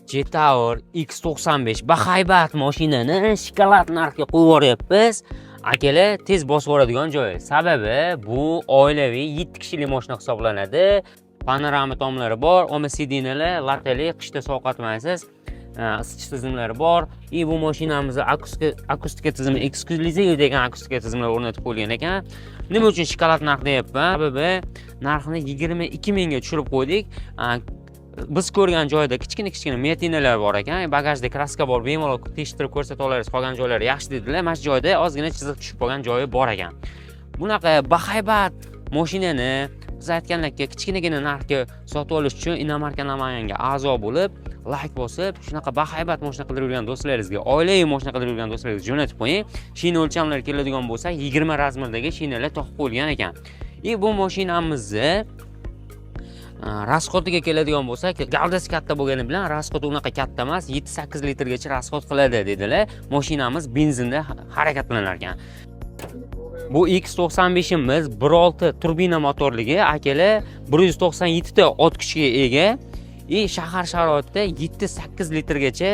Jetour X95 bahaybat mashinani shokolad narxga qo'yib yuboryapmiz. Akalar tez bosib yuboradigan joyi. Sababi bu oilaviy 7 kishilik mashina hisoblanadi. Panorama tomlari bor, sidinalar, latali, qishda sovqotmaysiz. Isitish tizimlari bor. Bu mashinamizda akustika tizimi eksklyuziv degan akustika tizimlar o'rnatib qo'yilgan ekan. Nima uchun shokolad narx deyapman? Sababi narxni 22 mingga tushirib qo'ydik. Biz ko'rgan joyda kichkina metinalar bor ekan. Bagajda kraska bor, bemalol tekshirib ko'rsata olasiz. Qolgan joylari yaxshi dedilar. Mana shu joyda ozgina chiziq tushib qolgan joyi bor ekan. Bunaqa bahaybat mashinani biz aytganlarga kichkinagina narxga sotib olish uchun Inomarka Namanganga a'zo bo'lib, like bosib, shunaqa bahaybat mashina qidirib yurgan do'stlaringizga, oilaviy mashina qidirib yurgan do'stlaringizga jo'natib qo'ying. Shina o'lchamlari keladigan bo'lsa, 20 razmerdagi shinalar to'qib qo'yilgan ekan. Bu mashinamizni rasxotiga keladigan bo'lsak, gavdasi katta bo'lgani bilan rasxoti unaqa katta emas, 7-8 litrgacha rasxot qiladi dedilar. Mashinamiz benzinda harakatlanar ekan. Bu X95imiz 1.6 turbina motorligi, akalar 197 ta ot kuchiga ega. Shahar sharoitida 7-8 litrgacha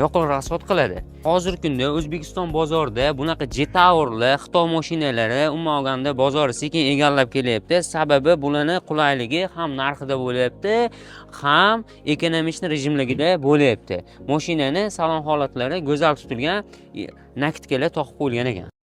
yoqilg'i rasxot qiladi. Hozirgi kunda O'zbekiston bozorida bunaqa Jetourlar, Xitoy mashinalari umuman olganda bozor sekin egallab kelyapti. Sababi bularning qulayligi ham narxida bo'lyapti, ham ekonomik rejimligida bo'lyapti. Mashinani salon holatlari go'zal tutilgan, nakitkalar to'qib qo'yilgan ekan.